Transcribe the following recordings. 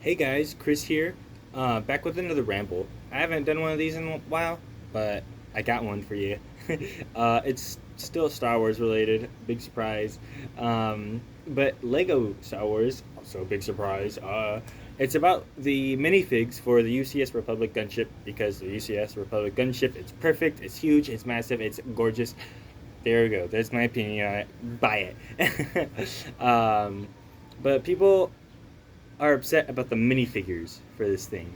Hey guys, Chris here. Back with another ramble. I haven't done one of these in a while, but I got one for you. It's still Star Wars related, big surprise. But Lego Star Wars, also a big surprise. It's about the minifigs for the UCS Republic gunship because the UCS Republic gunship, it's perfect, it's huge, it's massive, it's gorgeous. There we go. There's my opinion on it. Buy it. But people are upset about the minifigures for this thing,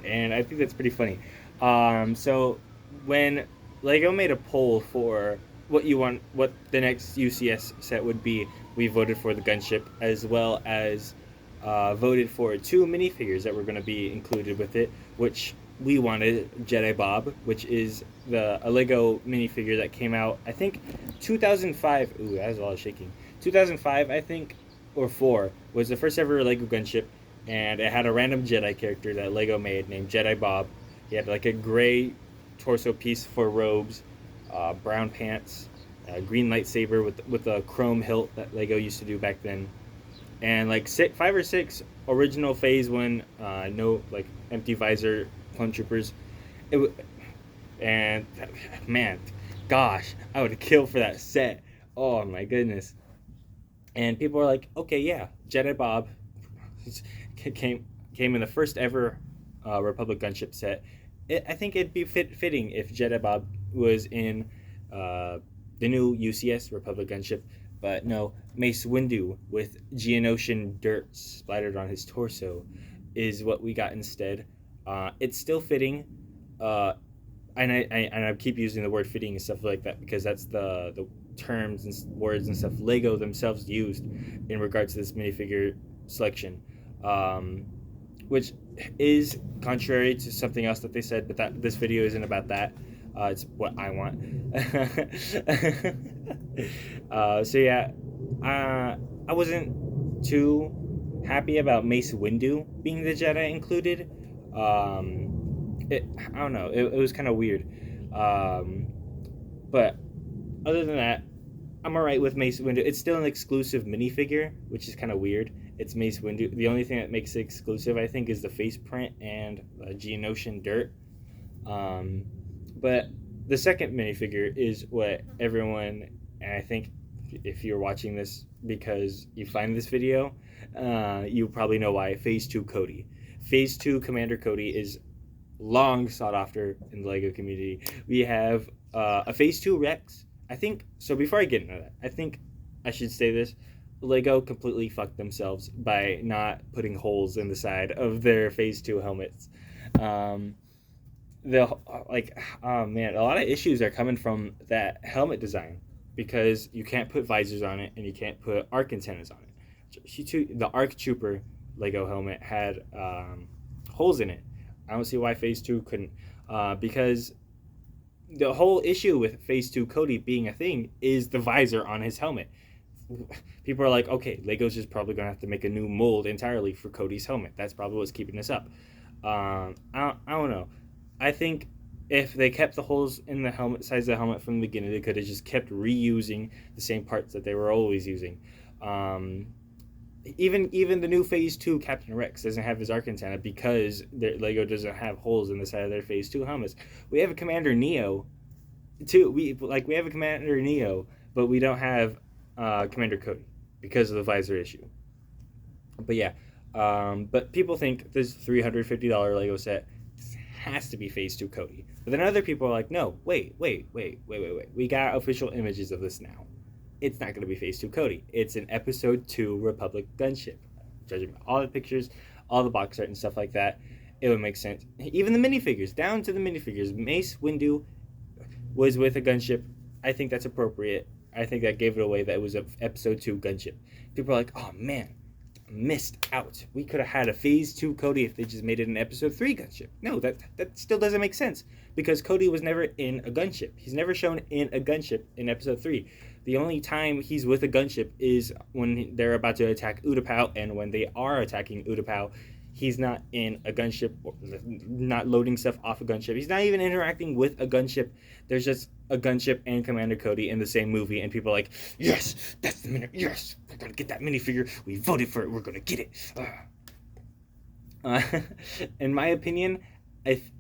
and I think that's pretty funny. So when Lego made a poll for what the next UCS set would be, we voted for the gunship as well as voted for two minifigures that were going to be included with it, which we wanted Jedi Bob, which is a Lego minifigure that came out, I think, 2005. Ooh, that was a lot of shaking. 2005, I think, or four, was the first ever Lego gunship, and it had a random Jedi character that Lego made named Jedi Bob. He had like a gray torso piece for robes, brown pants, a green lightsaber with a chrome hilt that Lego used to do back then, and like five or six original Phase One, no like empty visor clone troopers. It and man, gosh, I would kill for that set. Oh my goodness! And people are like, okay, yeah, Jedi Bob came came in the first ever Republic gunship set. I think it'd be fitting if Jedi Bob was in uh, the new UCS Republic gunship, but no, Mace Windu with Geonosian dirt splattered on his torso is what we got instead. It's still fitting, uh, and I keep using the word fitting and stuff like that because that's the terms and words and stuff Lego themselves used in regards to this minifigure selection, um, which is contrary to something else that they said. But that this video isn't about that. It's what I want. So yeah, I wasn't too happy about Mace Windu being the Jedi included. I don't know. It was kind of weird. Um, but other than that, I'm alright with Mace Windu. It's still an exclusive minifigure, which is kind of weird. It's Mace Windu. The only thing that makes it exclusive, I think, is the face print and Geonosian dirt. Um, but the second minifigure is what everyone, and I think if you're watching this because you find this video, you probably know why. Phase 2 Cody. Phase 2 Commander Cody is long sought after in the Lego community. We have a Phase 2 Rex. I think so. Before I get into that, I think I should say this: Lego completely fucked themselves by not putting holes in the side of their Phase 2 helmets. Um, the like, oh man, a lot of issues are coming from that helmet design because you can't put visors on it and you can't put arc antennas on it. The Arc Trooper Lego helmet had holes in it. I don't see why Phase 2 couldn't, because the whole issue with Phase 2 Cody being a thing is the visor on his helmet. People are like, okay, Lego's just probably going to have to make a new mold entirely for Cody's helmet. That's probably what's keeping this up. I don't know. I think if they kept the holes in the helmet, size of the helmet from the beginning, they could have just kept reusing the same parts that they were always using. Um, even the new Phase 2 Captain Rex doesn't have his arc antenna because Lego doesn't have holes in the side of their Phase 2 helmets. We have a Commander Neo, too. We have a Commander Neo, but we don't have Commander Cody because of the visor issue. But yeah, but people think this $350 Lego set has to be Phase 2 Cody. But then other people are like, no, wait. We got official images of this now. It's not going to be Phase 2 Cody. It's an Episode 2 Republic gunship. Judging by all the pictures, all the box art and stuff like that, it would make sense. Even the minifigures, down to the minifigures. Mace Windu was with a gunship. I think that's appropriate. I think that gave it away that it was an Episode 2 gunship. People are like, oh man, missed out. We could have had a Phase 2 Cody if they just made it an Episode 3 gunship. No, that still doesn't make sense because Cody was never in a gunship. He's never shown in a gunship in Episode 3. The only time he's with a gunship is when they're about to attack Utapau, and when they are attacking Utapau, he's not in a gunship, not loading stuff off a gunship. He's not even interacting with a gunship. There's just a gunship and Commander Cody in the same movie, and people are like, yes, that's the minute. Yes, we're gonna get that minifigure. We voted for it. We're gonna get it. Uh, in my opinion, if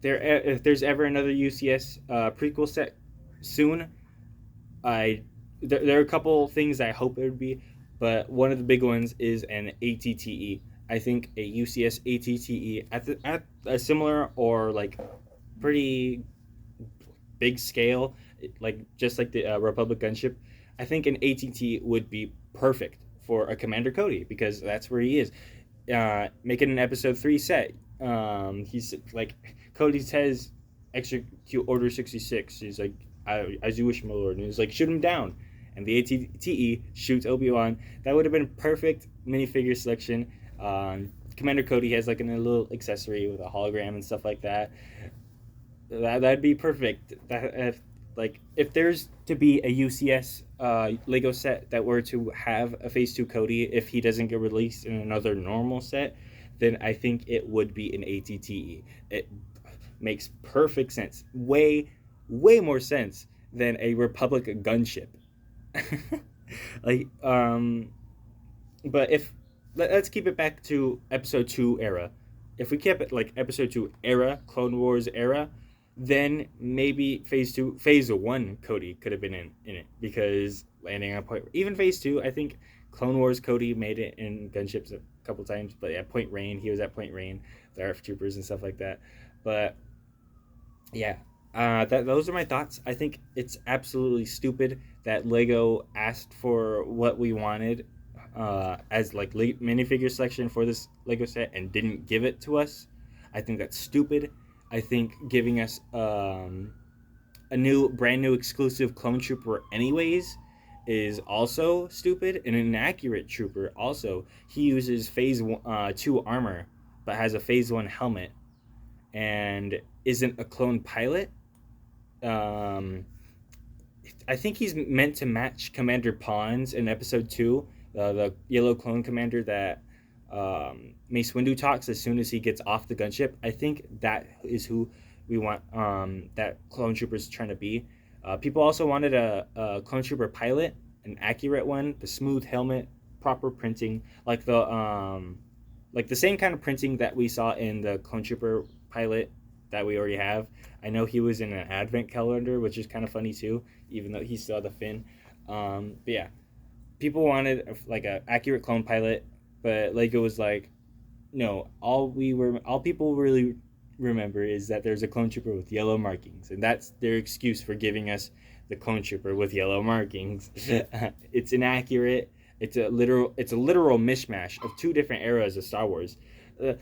if there's ever another UCS prequel set soon, I there are a couple things I hope it would be, but one of the big ones is an ATTE. I think a UCS ATTE at a similar or like pretty big scale, like just like the Republic gunship. I think an ATT would be perfect for a Commander Cody because that's where he is. Making an episode 3 set. He's like Cody says, execute Order 66. He's like, as you wish, my lord. And he's like, shoot him down. And the ATTE shoots Obi-Wan. That would have been perfect minifigure selection. Commander Cody has like a little accessory with a hologram and stuff like that. That'd be perfect. That if there's to be a UCS Lego set that were to have a Phase 2 Cody, if he doesn't get released in another normal set, then I think it would be an ATTE. It makes perfect sense. Way more sense than a Republic gunship. like but if let's keep it back to episode 2 era. If we kept it like episode 2 era, Clone Wars era, then maybe phase 1 Cody could have been in it because landing on Point, even phase 2, I think Clone Wars Cody made it in gunships a couple times, but at Point Rain, he was at Point Rain, the ARF troopers and stuff like that. But yeah, those are my thoughts. I think it's absolutely stupid that Lego asked for what we wanted as like late minifigure selection for this Lego set and didn't give it to us. I think that's stupid. I think giving us a brand new exclusive clone trooper anyways is also stupid. An inaccurate trooper also. He uses phase 2 armor but has a phase 1 helmet and isn't a clone pilot. um I think he's meant to match Commander Pons in episode 2, the yellow clone commander that Mace Windu talks as soon as he gets off the gunship. I think that is who we want that clone trooper's trying to be. People also wanted a clone trooper pilot, an accurate one, the smooth helmet, proper printing, like the same kind of printing that we saw in the clone trooper pilot that we already have. I know he was in an advent calendar, which is kind of funny too, even though he still had the fin. But yeah, people wanted like a accurate clone pilot, but Lego was like, no. All people really remember is that there's a clone trooper with yellow markings, and that's their excuse for giving us the clone trooper with yellow markings. It's inaccurate. It's a literal mishmash of two different eras of Star Wars. Uh,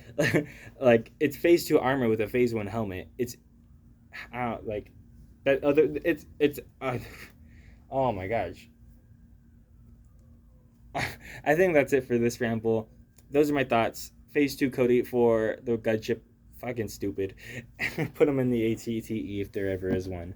like it's phase 2 armor with a phase 1 helmet. It's like that other. It's. Oh my gosh. I think that's it for this ramble. Those are my thoughts. Phase 2 Cody for the gunship. Fucking stupid. Put them in the ATTE if there ever is one.